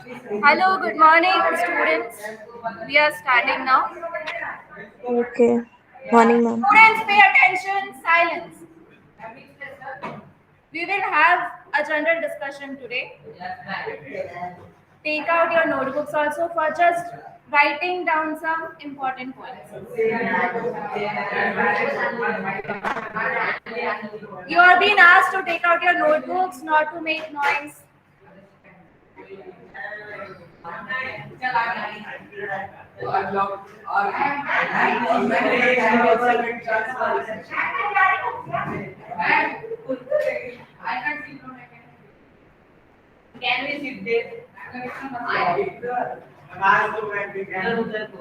Hello, good morning, students. We are starting now. Okay. Morning, ma'am. Students, pay attention. Silence. We will have a general discussion today. Take out your notebooks also for just writing down some important points. You are being asked to take out your notebooks, not to make noise.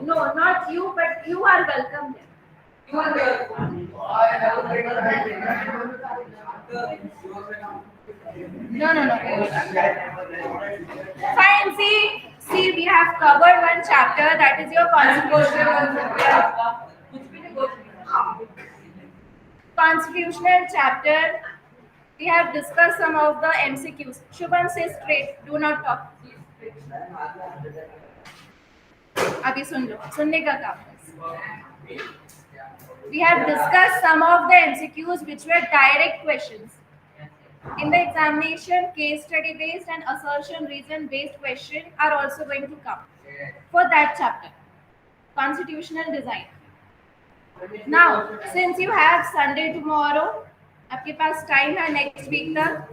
No, not you, but you are welcome here. No, no, no. Fine. See, we have covered one chapter. That is your constitutional chapter. We have discussed some of the MCQs. Shubham, say straight. Do not talk. अभी सुन लो सुनने का काम है. We have discussed some of the MCQs which were direct questions. In the examination, case study based and assertion reason based question are also going to come for that chapter. Constitutional design. Now, since you have Sunday tomorrow, आपके पास time है next week तक.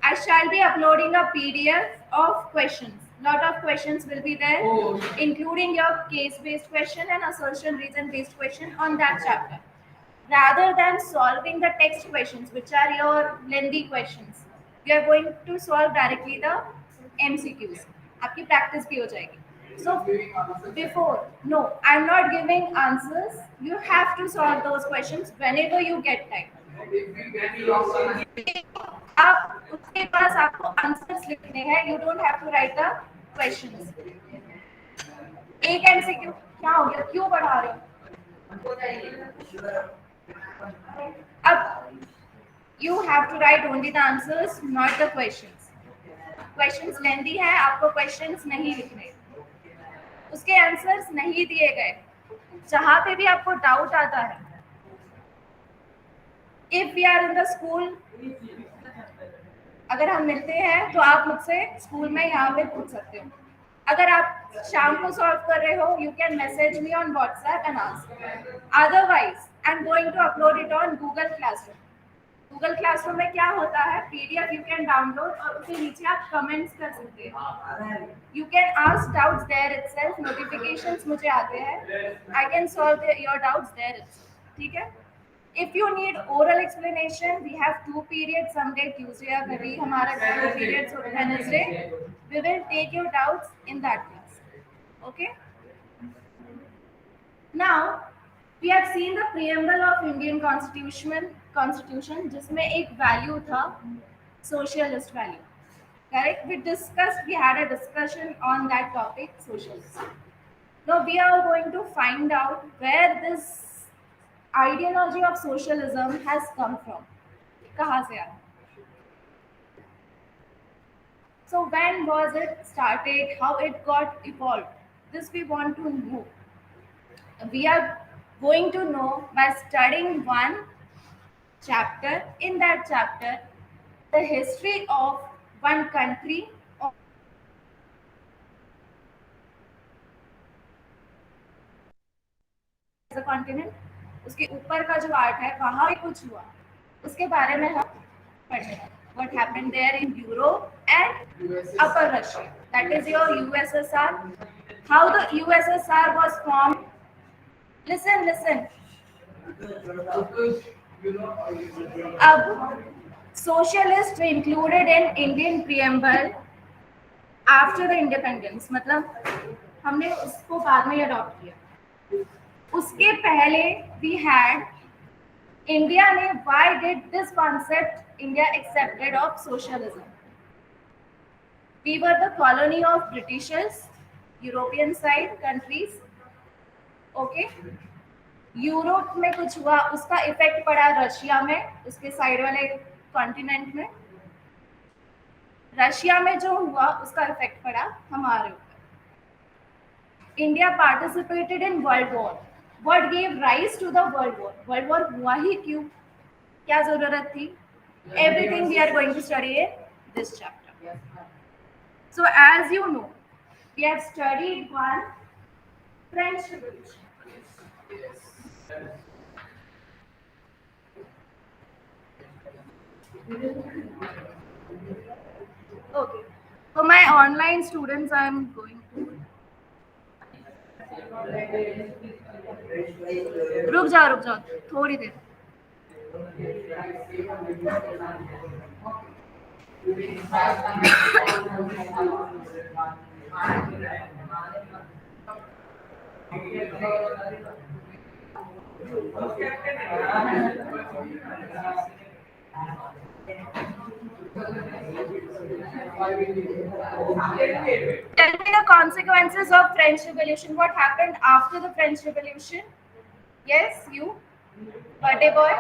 I shall be uploading a PDF of questions. Lot of questions will be there, including your case-based question and assertion-reason-based question on that chapter. Rather than solving the text questions, which are your lengthy questions, we are going to solve directly the MCQs. आपकी practice भी हो जाएगी. So before, no, I'm not giving answers. You have to solve those questions whenever you get time. आप उसके पास आपको answers लिखने हैं. You don't have to write the questions. एक एमसीक्यू क्या हो गया, क्यों बढ़ा रहे हो? अब you have to write only the answers, not the questions. Questions lengthy है, आपको क्वेश्चंस नहीं लिखने, उसके आंसर्स नहीं दिए गए. जहां पे भी आपको डाउट आता है, if we are in the school, अगर हम मिलते हैं तो आप मुझसे स्कूल में यहाँ पे पूछ सकते हो. अगर आप शाम को सॉल्व कर रहे हो, you can message me on WhatsApp and ask. Otherwise I am going to upload it on Google Classroom. Google Classroom में क्या होता है, पीडीएफ यू कैन डाउनलोड और उसके नीचे आप कमेंट्स कर सकते हो. You can ask doubts there itself. Notifications मुझे आते हैं, I can solve your doubts there itself. ठीक है. If you need oral explanation, we have 2 periods. Someday Tuesday or maybe हमारा 2 periods on Wednesday. We will take your doubts in that class. Okay. Now we have seen the preamble of Indian Constitution जिसमें एक value था socialist value. Correct. We had a discussion on that topic, socialism. Now we are going to find out where this ideology of socialism has come from. कहाँ से आया? So when was it started? How it got evolved? This we want to know. We are going to know by studying one chapter. In that chapter, the history of one country as a continent. उसके ऊपर का जो art है वहाँ भी कुछ हुआ, उसके बारे में हम पढ़ेंगे. What happened there in Europe and Upper Russia, that is your USSR. How the USSR was formed. Listen. अब socialist included in Indian preamble after the independence, मतलब हमने उसको बाद में अडॉप्ट किया. उसके पहले we had India ने, why did this concept India accepted of socialism? We were the colony of Britishers, European side countries. Okay. Europe में कुछ हुआ, उसका इफेक्ट पड़ा रशिया में, उसके साइड वाले कॉन्टिनेंट में. रशिया में जो हुआ उसका इफेक्ट पड़ा हमारे ऊपर। India participated in world war. What gave rise to the world war? World war हुआ ही क्यों? क्या जरूरत थी? Everything we are going to study in this chapter. So as you know, we have studied one French Revolution. Okay. For my online students, I am going to. रुक जाओ थोड़ी देर. Tell me the consequences of French Revolution. What happened after the French Revolution? Yes, you, birthday boy.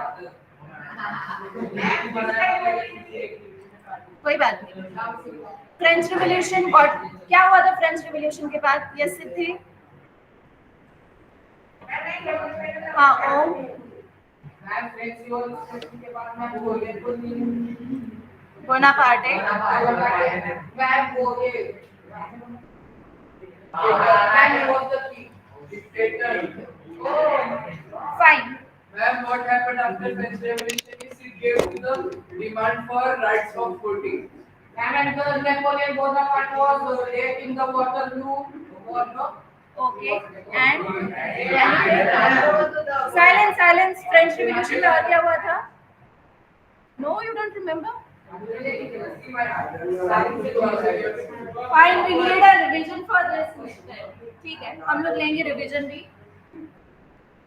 कोई बात नहीं. French revolution और क्या हुआ था फ्रेंच रिवॉल्यूशन के बाद? यस सिद्धि. हाँ ओम. Bonaparte. Fine. Ma'am, what happened after French Revolution is it gave to the demand for rights of voting. And Napoleon Bonaparte was late in the Waterloo War, no? Okay. And silence. French Revolution में और क्या हुआ था? No, you don't remember? Fine, we need a revision for this. ठीक है, हम लोग लेंगे revision भी.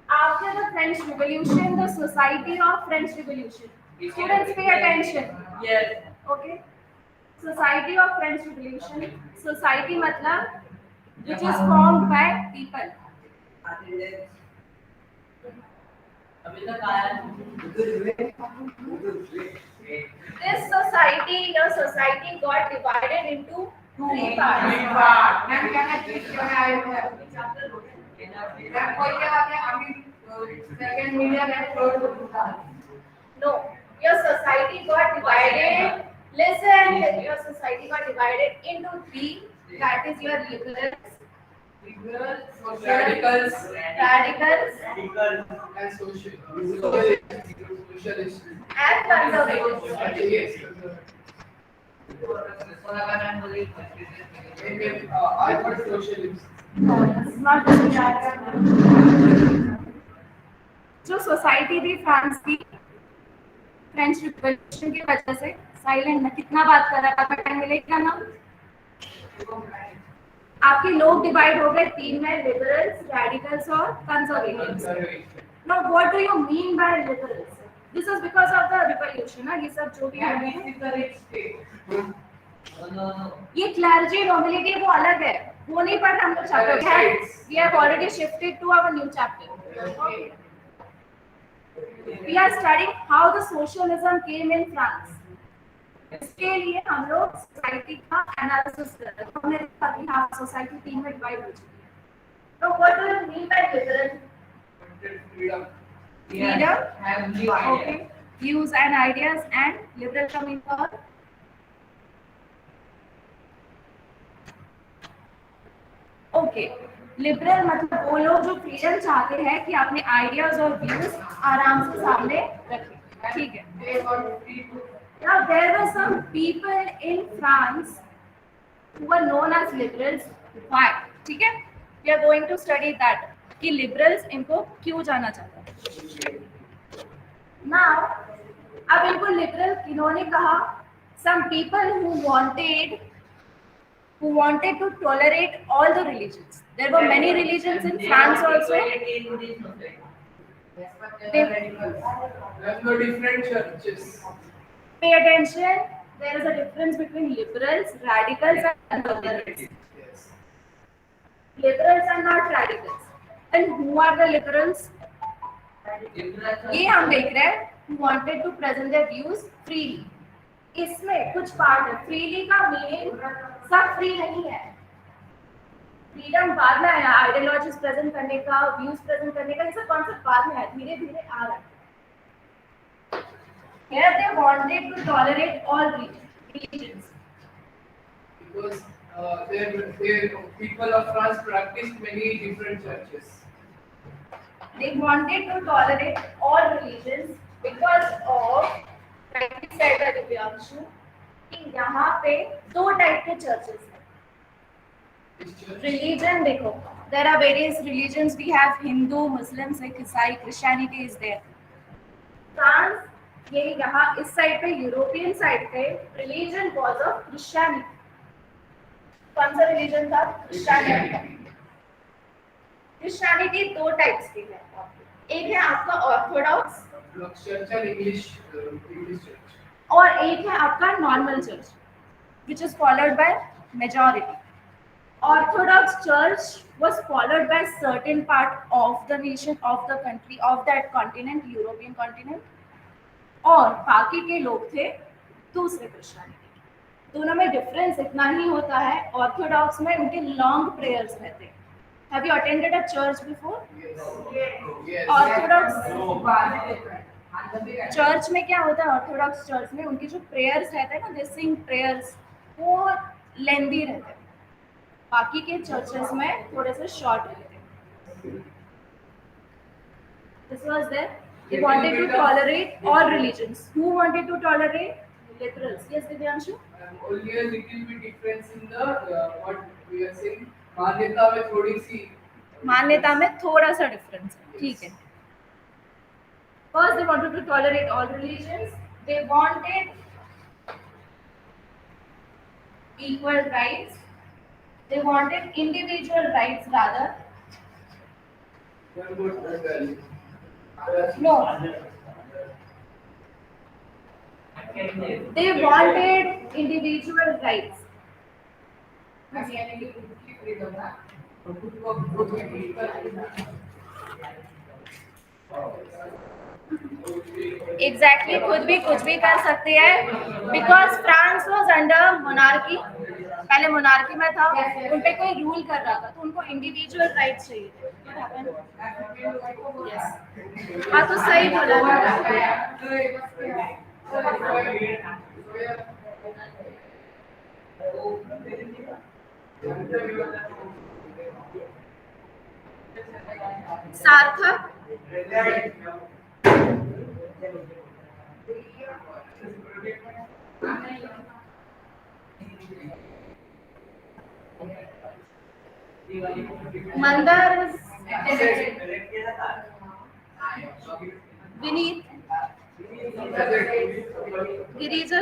After the French Revolution, the Society of French Revolution. Students, pay attention. Yes. Okay. Society of French Revolution. Society मतलब which is formed by people. This society, your society got divided into three parts. No, your society got divided. Listen, your society got divided into three. That is your liberals, Radicals and socialists. and conservatives. Yes. I got socialists. Not जो society थी France की French revolution की वजह से silent में कितना बात कर रहा है, आपका टाइम मिलेगा ना? आपके लोग डिवाइड हो गए तीन में, लिबरल्स, रैडिकल्स और conservatives. Now what do you mean by liberals? This is because of the revolution ना, ये सब जो भी है. ये क्लर्जी नोबिलिटी वो अलग है, वो नहीं पढ़ हम लोग chapter. We have already shifted to our new chapter. We are studying how the socialism came in France. इसके लिए हम लोग सोसाइटी का एनालिसिस कर रहे हैं. हमने देखा कि हाँ सोसाइटी तीन में डिवाइड हो चुकी है. तो what do you mean by liberal? Freedom. Okay. Views and ideas and liberal का mean for ओके. लिबरल मतलब वो लोग जो फ्रीडम चाहते हैं कि अपने आइडियाज और व्यूज आराम से सामने रखें. ठीक है. Now there were some people in France who were known as liberals. Why? ठीक है. We are going to study that कि liberals इनको क्यों जाना चाहता है. Now अब इनको liberal किन्होंने कहा? Some people who wanted to tolerate all the religions. There were many religions in France also. There were different churches. Pay attention. There is a difference between liberals, radicals, and conservatives. Liberals are not radicals. And who are the liberals? ये हम देख रहे हैं. Who wanted to present their views freely. इसमें कुछ part है। Freely का meaning सब फ्री नहीं है। फ्रीडम बाद में आया, आइडियोलॉजीज प्रेजेंट करने का, व्यूज प्रेजेंट करने का, ये सब कॉन्सेप्ट बाद में आया, धीरे धीरे आ रहा है। Here they wanted to tolerate all religions. Because people of France practiced many different churches. They wanted to tolerate all religions because of, like said by Divyanshu, कि यहाँ पे दो टाइप के चर्चेस हैं। Religion देखो, there are various religions. We have Hindu, Muslim, Sikh, Isai, Christianity is there. France, ये यहाँ इस साइड पे, यूरोपियन साइड पे, religion was of Christianity. कौन सा religion था? Christianity. Christianity दो टाइप्स की है। एक है आपका Orthodox Church and English church. और एक है आपका normal church, which is followed by majority. Orthodox Church was followed by certain part of the nation, of the country, of that continent, European continent. और बाकी के लोग थे दूसरे क्रिश्चियनिटी। दोनों में डिफरेंस इतना ही होता है, ऑर्थोडॉक्स में उनके लॉन्ग प्रेयर्स रहते हैं। Have you attended a church before? Yes. Orthodox church में क्या होता है? ऑर्थोडॉक्स चर्च में उनकी जो प्रेयर्स रहते हैं ना, दे सिंग प्रेयर्स, वो लेंदी रहते हैं। बाकी के चर्चेस में थोड़े से शॉर्ट रहते हैं। This was there. They wanted to tolerate all religions. Who wanted to tolerate? Literals. Yes, Divyanshu? Only a little bit difference in the what we are saying. मान्यता में थोड़ी सी मान्यता में थोड़ा सा डिफरेंस है, ठीक है। First, they wanted to tolerate all religions. They wanted equal rights. They wanted individual rights rather. No. They wanted individual rights. Exactly, खुद भी कुछ भी कर सकते हैं, because France was under monarchy. पहले मोनार्की में था, उन पे कोई रूल कर रहा था, तो उनको इंडिविजुअल राइट्स चाहिए थे। Yes. हाँ, तो सही बोला सार्थक। मंदर, विनीत, गिरिजा,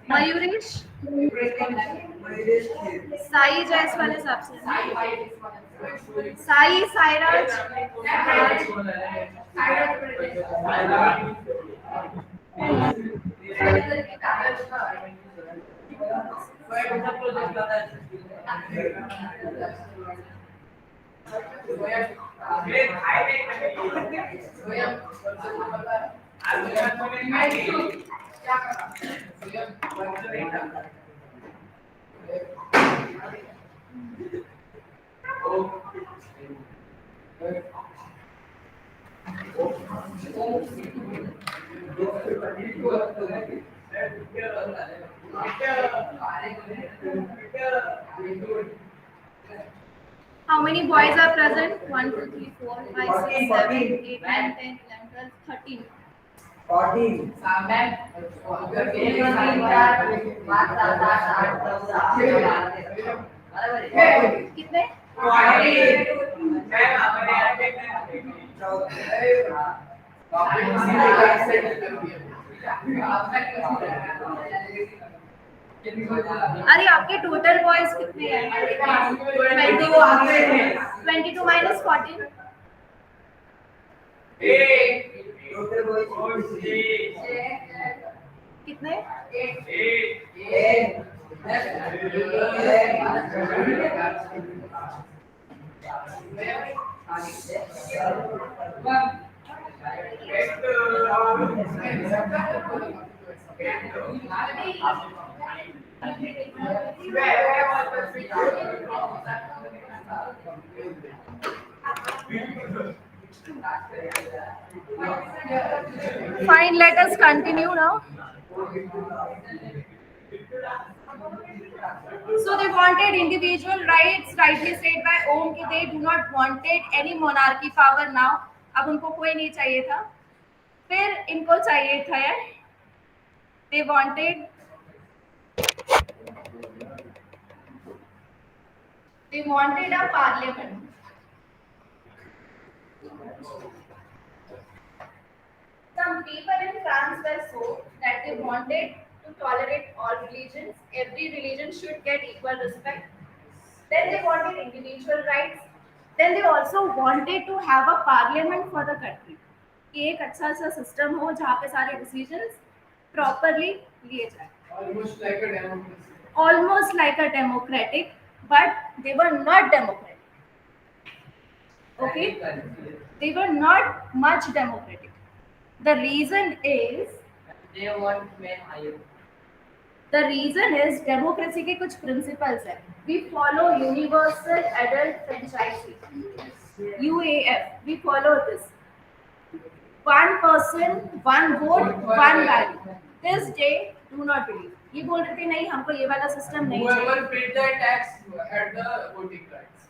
मयूरेश, साई जायसवाल हिसाब से, Sai, Sairaj, How many boys are present? 1, 2, 3, 4, 5, 6, 7, 8, 9, 10, 11, 12, 13. 14. कितने? अरे आपके टोटल बॉयज कितने हैं? 22 minus 14. कितने? Fine, let us continue now. So they wanted individual rights, rightly said by Om कि they do not wanted any monarchy power now. अब उनको कोई नहीं चाहिए था. फिर इनको चाहिए था यार. They wanted a parliament. Some people in France were so that they wanted to tolerate all religions. Every religion should get equal respect. Then they wanted individual rights. Then they also wanted to have a parliament for the country. कि एक अच्छा सा system हो जहाँ पे सारे decisions properly लिए जाए. Almost like a democracy. Almost like a democratic, but they were not democratic. Okay, they were not much democratic. The reason is They want men higher. the reason is democracy के कुछ principles हैं. We follow universal adult franchising, UAF. We follow this. One person, one vote, one value. This day, do not believe. ये बोल रहे थे नहीं हमको ये वाला सिस्टम नहीं चाहिए. Whoever paid the tax had the voting rights.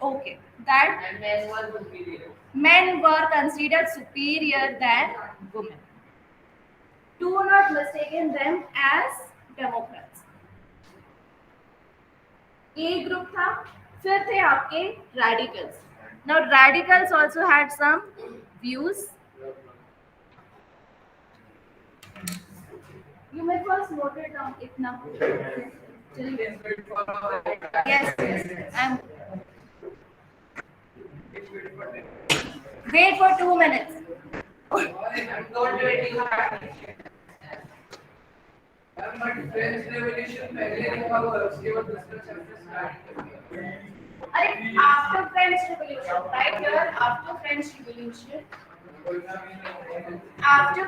Okay, that And men were superior. men were considered superior than women. Do not mistake them as Democrats. एक ग्रुप था, फिर थे आपके radicals. Now radicals also had some views. You may first note it down. इतना. Yes, I'm. Wait for 2 minutes. I'm not waiting hard. But French Revolution पहले लिखा हुआ है उसके बाद दूसरा chapter start. After French Revolution, right here, after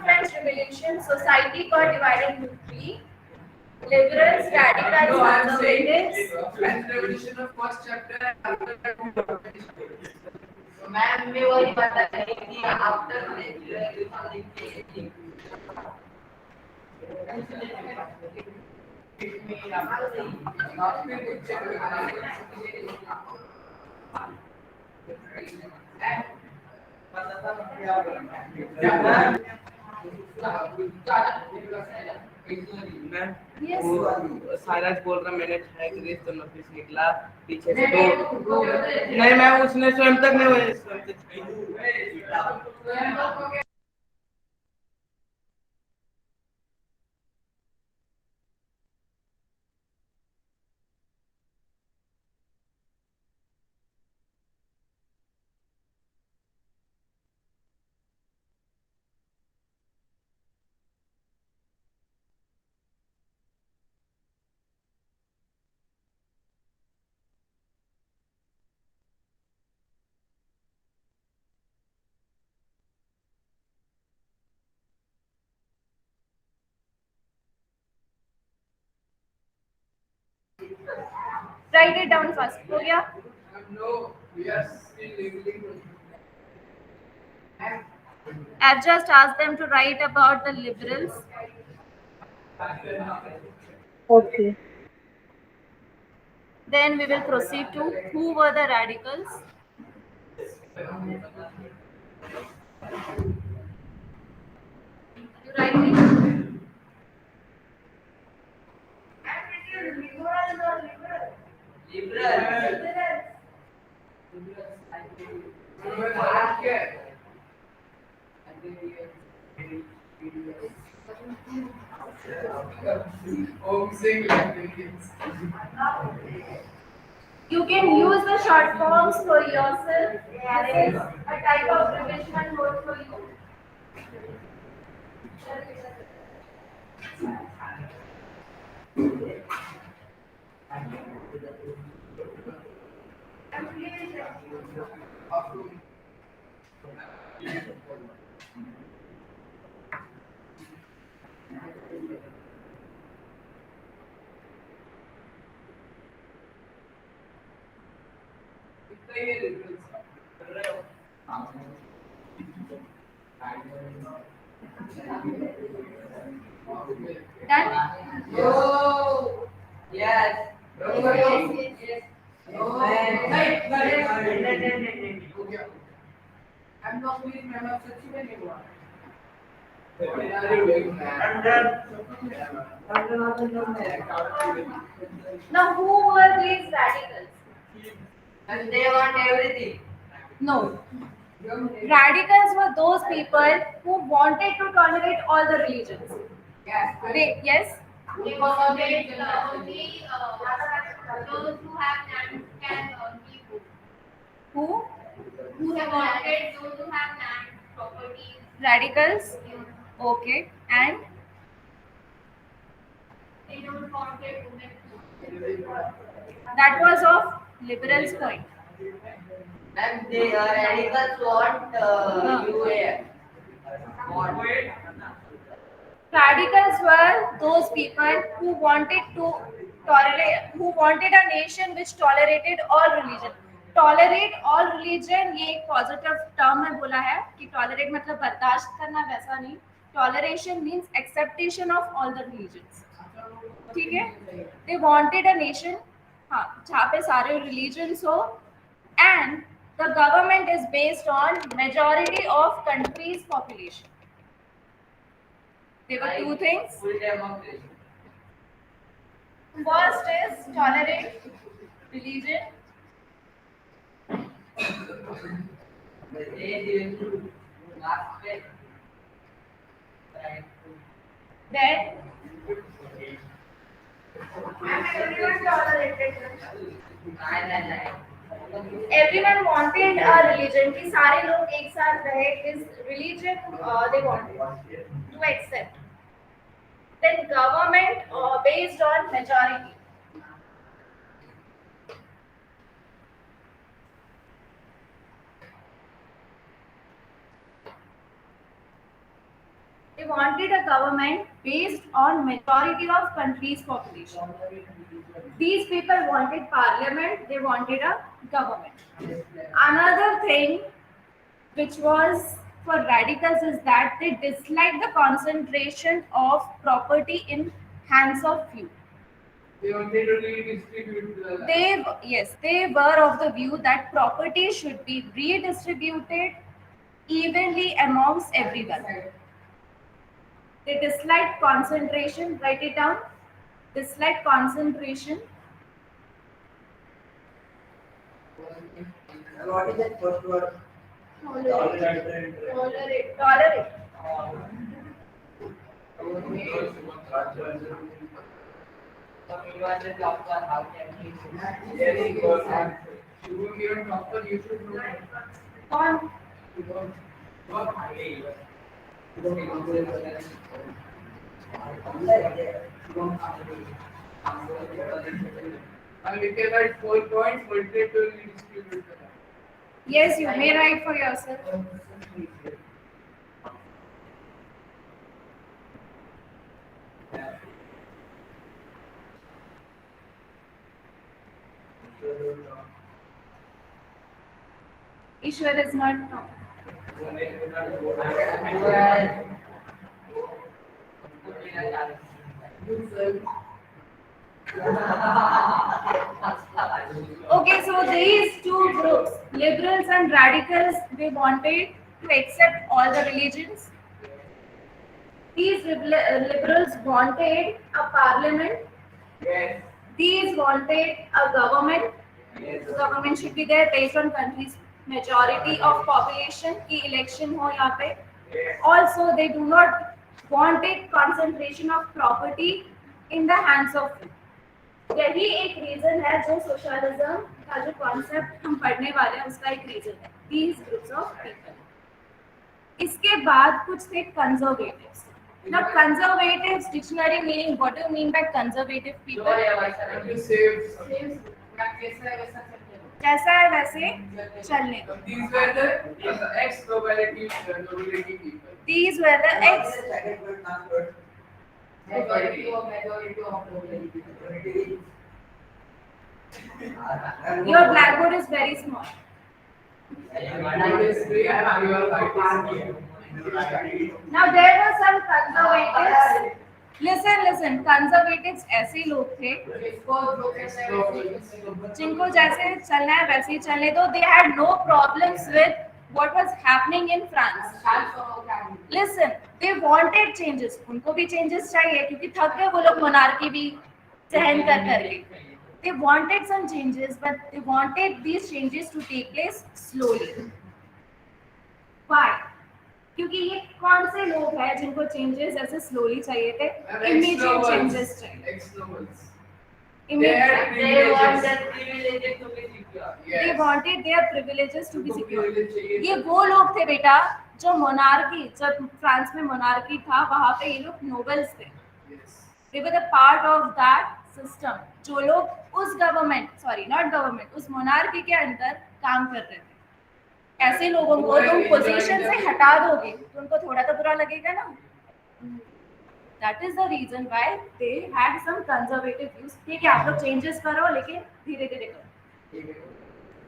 French Revolution, society got divided into three: liberals, radicals, No, I'm saying conservatives. French Revolution of first chapter and after that. Ma'am मैं वही बता रही थी आफ्टर Yes. वो साइराज बोल रहा मैंने try करी तो नोटिस निकला पीछे से तो नहीं मैम उसने स्वयं तक नहीं हुए स्वयं तक Write it down first. हो गया? No, we are still labeling. I've just asked them to write about the liberals. Okay. Then we will proceed to who were the radicals. You write it. You can use the short forms for yourself. This is a type of revision note for you. सही है liberals. Done? Oh, yes. Yes. Oh, right. I'm not pleased, ma'am. आप सच्ची में नहीं हुआ. What are you doing, ma'am? Now, who were these radicals? And they want everything. No. Radicals were those people who wanted to tolerate all the religions. Yes. Yes? They wanted only those who have land can be good. Who? They wanted those who have land properties. Radicals? Okay. And? They don't wanted women. That was of liberals' point. And the radicals want UAE. Radicals were those people who wanted to tolerate, who wanted a nation which tolerated all religion. Tolerate all religion ये एक positive term में बोला है कि tolerate मतलब बर्दाश्त करना वैसा नहीं. Toleration means acceptation of all the religions. ठीक है? They wanted a nation हाँ जहाँ पे सारे religions हो and the government is based on majority of country's population. There were two things. Full democracy. First is tolerate religion. But they do not fit. Right. Then everyone tolerated. Everyone wanted a religion कि सारे लोग एक साथ रहे. This religion they wanted to accept. Then government based on majority. They wanted a government based on majority of country's population. These people wanted parliament, they wanted a government. Another thing which was for radicals is that they disliked the concentration of property in hands of few. They wanted to redistribute the land. They were of the view that property should be redistributed evenly amongst everyone. They disliked concentration. Write it down. Dislike concentration. What is that first word? Tolerate. Tolerate. You are the doctor, how can he? Very good. You won't be a doctor, you should know. On. You don't. What? And we can write 4 points, multiply to redistribute the land. Yes, you may write for yourself. Ishwar is not. Okay, so these two groups, liberals and radicals, they wanted to accept all the religions. These liberals wanted a parliament. Yes. These wanted a government. Yes. The government should be there based on country's majority of population. की election हो यहाँ पे. Also, they do not wanted concentration of property in the hands of few. यही एक reason है जो socialism का जो कॉन्सेप्ट हम पढ़ने वाले हैं उसका एक रीजन है. These groups of people. इसके बाद कुछ थे conservatives. Now conservatives dictionary meaning, what do you mean by conservative people? You save. जैसा है वैसे चलने दो. These were the ex-nobility people. These were the ex. Second word, last word. Majority of nobility. Your blackboard is very small. Blackboard is grey and your white is blue. Now there were some conservatives. Listen, conservatives ऐसे लोग थे जिनको जैसे चलना है वैसे ही चलने दो. They had no problems with what was happening in France. Listen, they wanted changes. उनको भी changes चाहिए क्योंकि थक गए वो लोग monarchy भी सहन कर करके. They wanted some changes, but they wanted these changes to take place slowly. Why? क्योंकि ये कौन से लोग हैं जिनको चेंजेस ऐसे स्लोली चाहिए थे, इमीडिएट चेंजेस चाहिए. Extroverts. Immediate. They want their privileges to be secure. They wanted their privileges to be उनको secured. privilege चाहिए ये था. वो लोग थे बेटा जो मोनार्की, जब फ्रांस में मोनार्की था वहां पे ये लोग नोबल्स थे. Yes. They were the part of that system. जो लोग उस गवर्नमेंट, सॉरी नॉट गवर्नमेंट, उस मोनार्की के अंदर काम कर रहे थे. ऐसे लोगों को तुम पोजीशन से हटा दोगे तो उनको थोड़ा तो बुरा लगेगा ना. That is the reason why they had some conservative views. ठीक है, आप लोग changes करो लेकिन धीरे धीरे करो.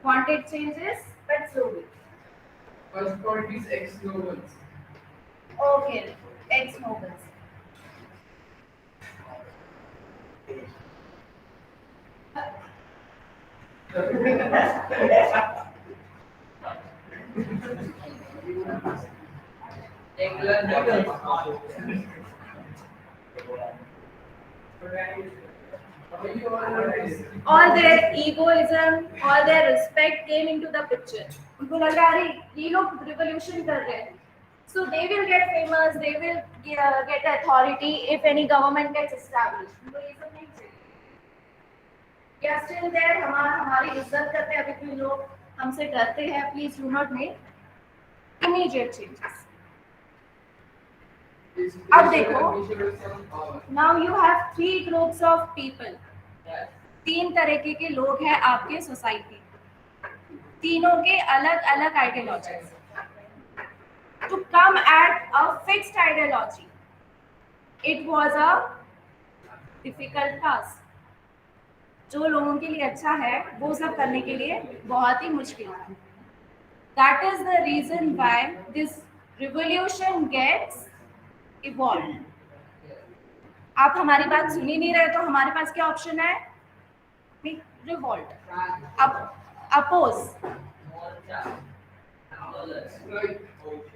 Wanted changes but slowly. First point is ex-nobles. Okay, ex-nobles. All their egoism, all their respect came into the picture. उनको लगा अरे ये लोग revolution कर रहे हैं, so they will get famous, they will get authority if any government gets established. उनको ये सब नहीं चाहिए. We are still there, हमारी इज्जत करते हैं, अभी भी लोग हमसे डरते हैं. Please do not make immediate changes. अब देखो, now you have 3 groups of people. 3 तरीके के लोग हैं आपके सोसाइटी. तीनों के अलग अलग ideologies. To come at a fixed ideology, it was a difficult task. जो लोगों के लिए अच्छा है वो सब करने के लिए बहुत ही मुश्किल है. That is the reason why this revolution gets evolved. आप हमारी बात सुन ही नहीं रहे तो हमारे पास क्या ऑप्शन है? Revolt, oppose.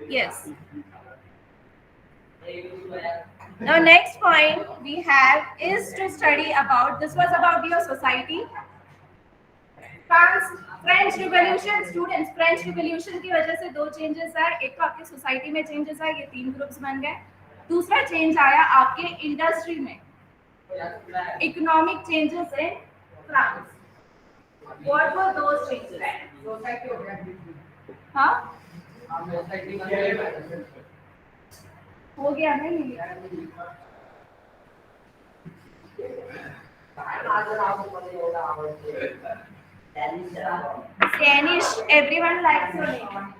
Yes. Now next point we have is to study about, this was about your society. French Revolution, students, French Revolution की वजह से 2 चेंजेस आए. एक तो आपकी सोसाइटी में चेंजेस आए, ये 3 ग्रुप्स बन गए. दूसरा चेंज आया आपके इंडस्ट्री में, economic changes in France. What were those changes? हाँ, हो गया नहीं. Spanish, everyone likes your name.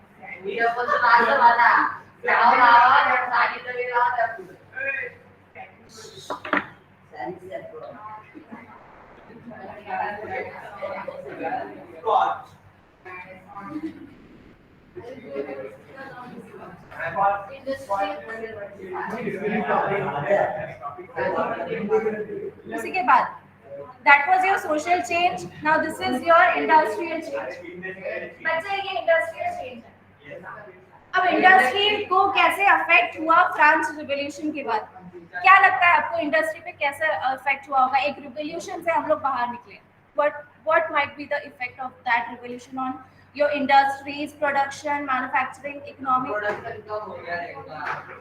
उसी के बाद that was your social change. Now this is your industrial change. बच्चे ये industrial change है. अब इंडस्ट्री को कैसे अफेक्ट हुआ फ्रांस रिवॉल्यूशन के बाद? क्या लगता है आपको इंडस्ट्री पे कैसे अफेक्ट हुआ होगा? एक रिवॉल्यूशन से हम लोग बाहर निकले. What might be the effect of that revolution on your industries, production, manufacturing, economic?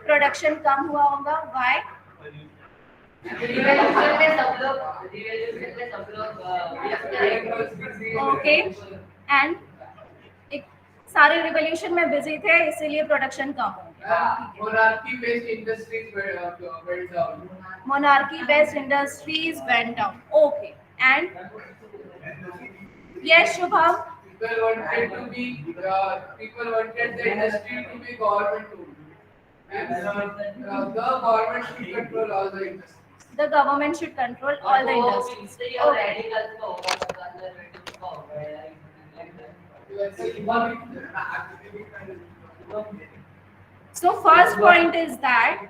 Production कम हुआ होगा. Why? रिवॉल्यूशन में सब लोग Okay. And एक सारे रिवॉल्यूशन में बिजी थे इसीलिए प्रोडक्शन कम हो गया. Monarchy based industries went down. Monarchy based industries went down. Okay. And yes, Shubham. People wanted the industry to be government owned. And the government should control all the industries. The government should control all the industries. इससे ये radicals को conservative So first point is that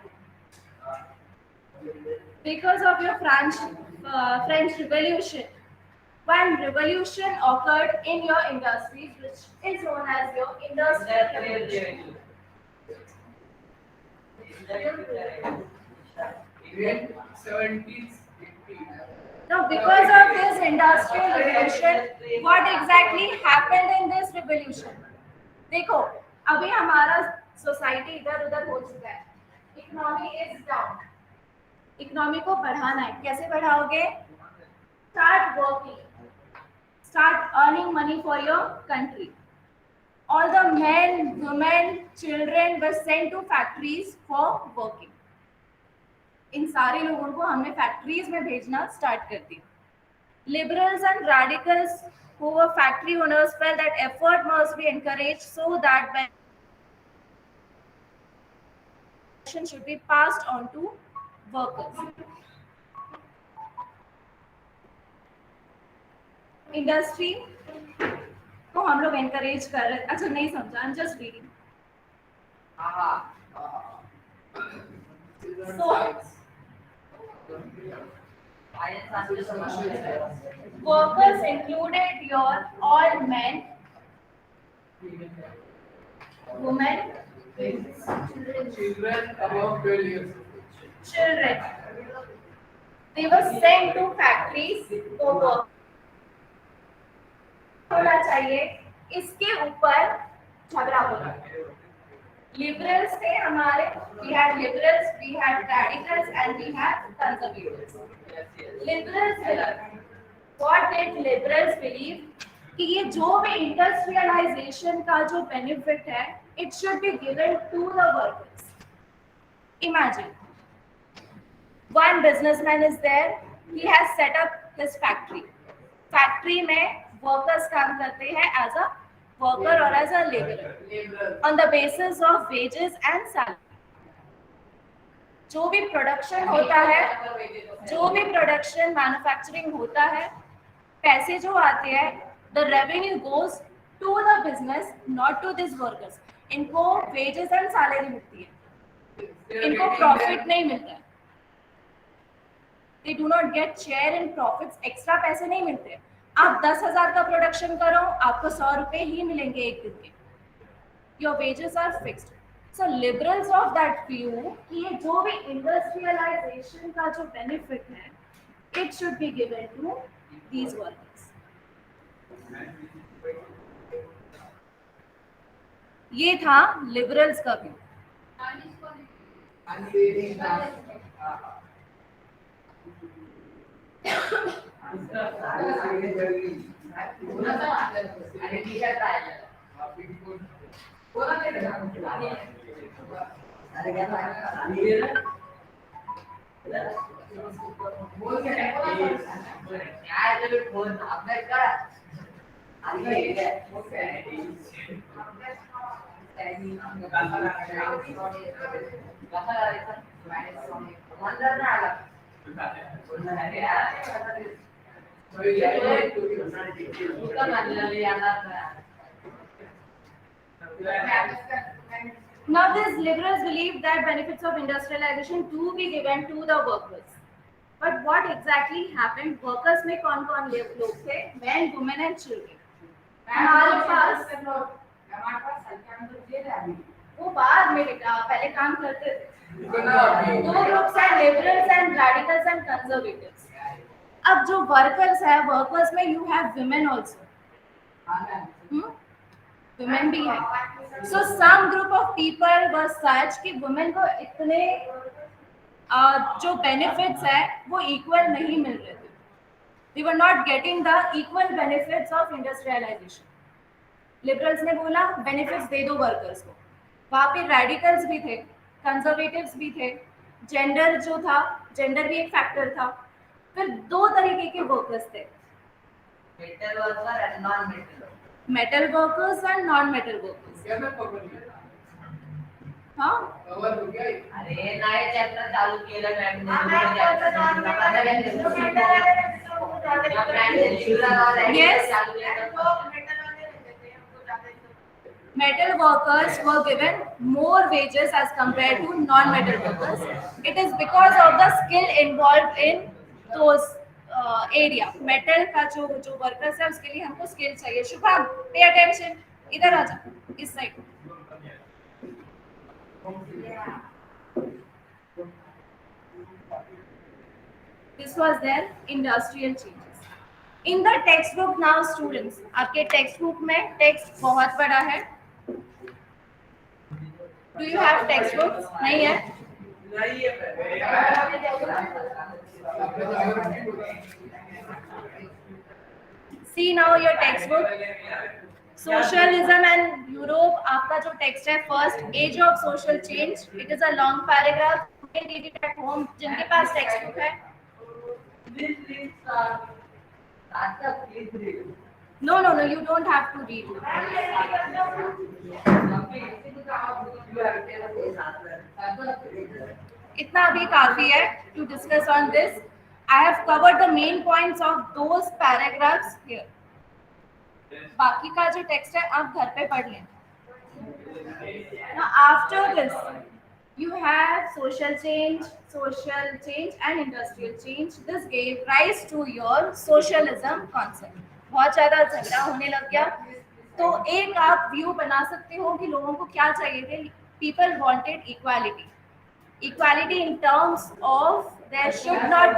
because of your French Revolution, one revolution occurred in your industries, which is known as your Industrial Revolution. In 1780. Now, because of this Industrial Revolution, what exactly happened in this revolution? देखो, अभी हमारा society इधर उधर हो चुका है. Economy is down. Economy को बढ़ाना है. कैसे बढ़ाओगे? Start working. Start earning money for your country. All the men, women, children were sent to factories for working. इन सारे लोगों को हमने फैक्ट्रीज में भेजना स्टार्ट कर दिया. Liberals and radicals who were factory owners felt that effort must be encouraged so that benefits should be passed on to workers. Industry को हम लोग एनकरेज कर रहे. अच्छा नहीं समझा. I am just reading. Workers included your all men, women, Children above 12 years. children. They were sent to factories for work. होना चाहिए. इसके ऊपर झगड़ा होगा. Liberals थे हमारे. We had liberals, we had radicals, and we had conservatives. Liberals, what did liberals believe? कि ये जो भी इंडस्ट्रियलाइजेशन का जो बेनिफिट है, it should be given to the workers. Imagine, one businessman is there. He has set up his factory. Factory में workers काम करते हैं as a worker or as a laborer on the basis of wages and salary. जो भी production होता है, जो भी प्रोडक्शन मैन्युफैक्चरिंग होता है, पैसे जो आते हैं, the revenue goes to the business, not to these workers. इनको wages and salary मिलती है. इनको प्रॉफिट नहीं मिलता है. They do not get share in profits. Extra पैसे नहीं मिलते. आप 10,000 का प्रोडक्शन करो, आपको 100 रुपए ही मिलेंगे एक दिन के. Your wages are fixed. So liberals of that view कि ये जो भी इंडस्ट्रियलाइजेशन का जो बेनिफिट है, it should be given to these workers. ये था लिबरल्स का view. Now these liberals believe that benefits of industrialization do be given to the workers. But what exactly happened? Workers में कौन-कौन लोग थे? Men, women and children. हमारे पास वो बाद में बेटा पहले काम करते थे. दो ग्रुप्स हैं, liberals and radicals and conservatives. अब जो workers है, workers में you have women also. Women भी है. So some group of people were such कि women को इतने जो benefits है वो equal नहीं मिल रहे थे. They were not getting the equal benefits of industrialization. Liberals ने बोला benefits दे दो workers को. वहाँ पे radicals भी थे, conservatives भी थे, gender जो था, gender भी एक factor था. फिर दो तरीके के workers थे. Metal worker and non-metal. Metal workers and non-metal workers. हाँ कवर हो गया ये? अरे नया चैप्टर चालू केलं ma'am Yes. Metal workers were given more wages as compared to non-metal workers. It is because of the skill involved in those area. Metal का जो workers है उसके लिए हमको skill चाहिए. Shubham, pay attention. इधर आ जा, इस side. This was their industrial changes. In the textbook now students, आपके textbook में text बहुत बड़ा है. Do you have textbooks? नहीं है. नहीं है See now your textbook. Socialism and Europe. आपका जो text है first age of social change. It is a long paragraph. You can read it at home. जिनके पास textbook है. No, you don't have to read. इतना अभी काफी है to discuss on this. I have covered the main points of those paragraphs here. बाकी का जो text है आप घर पे पढ़ लें. Now after this, you have social change and industrial change. This gave rise to your socialism concept. बहुत ज़्यादा झगड़ा होने लग गया. तो एक आप व्यू बना सकते हो कि लोगों को क्या चाहिए थे. People wanted equality. Equality in terms of there should not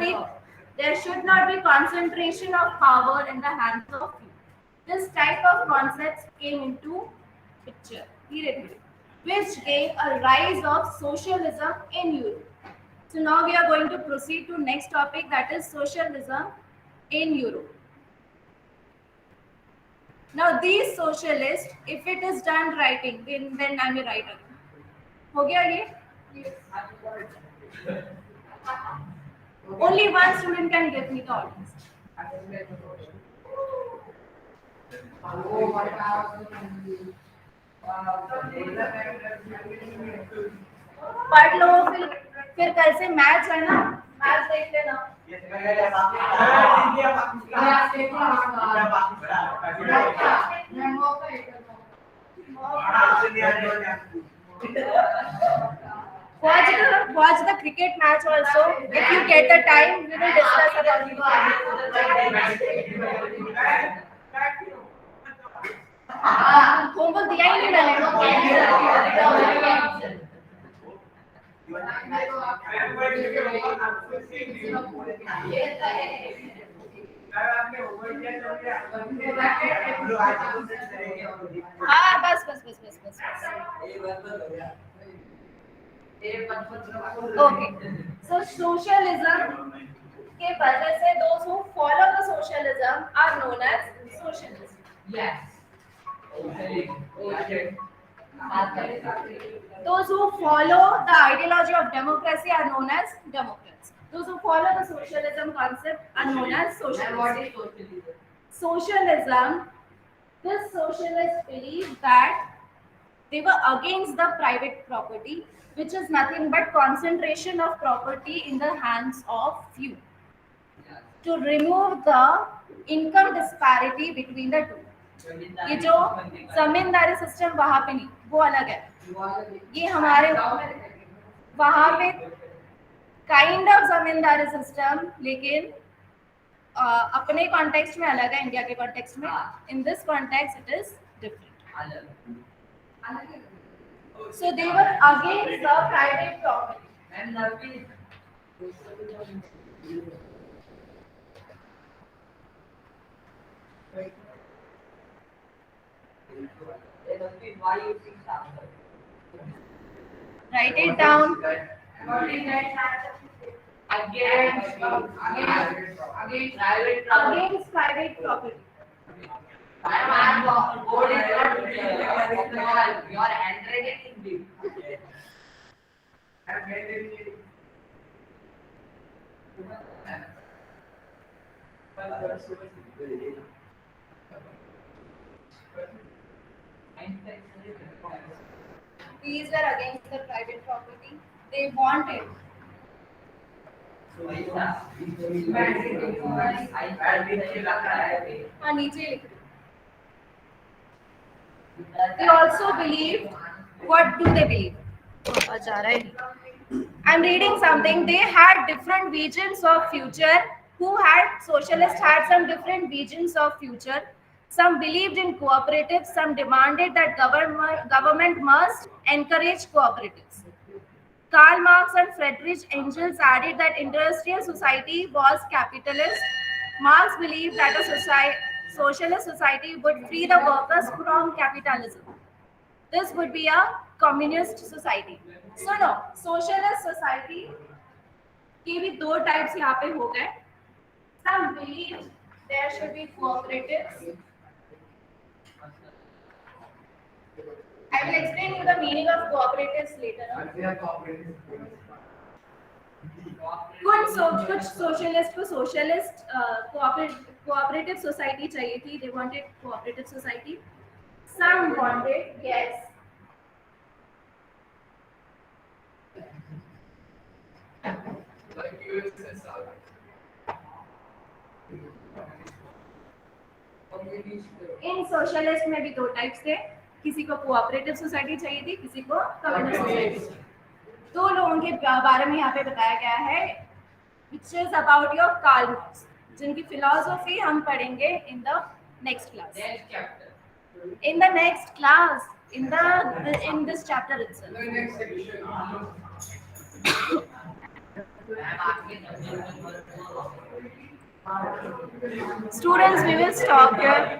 be concentration of power in the hands of few. This type of concepts came into picture धीरे-धीरे, which gave a rise of socialism in Europe. So now we are going to proceed to next topic, that is socialism in Europe. Now these socialists, if it is done writing, then I'm a writer. हो गया ये? Only one student can give me the audience. पढ़ लो फिर कल से maths है ना, maths देख लेना. Watch the cricket match also. If you get the time, we will discuss about it. Homework दिया ही नहीं मैंने. हाँ बस. Okay. So socialism के वजह से those who follow the socialism are known as socialists. Yes. Those who follow the ideology of democracy are known as Democrats. Those who follow the socialism concept are known as And what socialists. is socialism? Socialism, this socialists believe that they were against the private property, which is nothing but concentration of property in the hands of few. To remove the income disparity between the two. ये जो जमींदारी system वहां पे नहीं, वो अलग है. ये हमारे वहां पे काइंड ऑफ जमींदारी सिस्टम, लेकिन अपने कॉन्टेक्स्ट में अलग है, इंडिया के कॉन्टेक्स्ट में. In this context it is different. So they were against the private property. And Naveen. Naveen, why you think that? Write it down. Against private property. Against private property. Board is not clear. Your handwriting is big. These were against the private property. They wanted. हाँ नीचे लिख दो. They also believed. What do they believe? I'm reading something. They had different visions of future. Who had socialists had some different visions of future. Some believed in cooperatives. Some demanded that government must encourage cooperatives. Karl Marx and Friedrich Engels added that industrial society was capitalist. Marx believed that a socialist society would free the workers from capitalism. This would be a communist society. So no, socialist society के भी दो types यहाँ पे हो गए. Some believed there should be cooperatives. I will explain you the meaning of cooperatives later on. कुछ socialist को socialist cooperative society चाहिए थी. They wanted cooperative society. Some wanted, yes. Like USSR. In socialist में भी दो types थे. किसी को कोऑपरेटिव सोसाइटी चाहिए थी, किसी को कम्युनिस्ट सोसाइटी. दो लोगों के बारे में यहाँ पे बताया गया है, which is about your Karl Marx, जिनकी फिलॉसफी हम पढ़ेंगे in the next class. In the next class, in this chapter itself. The next section. Students, we will stop here.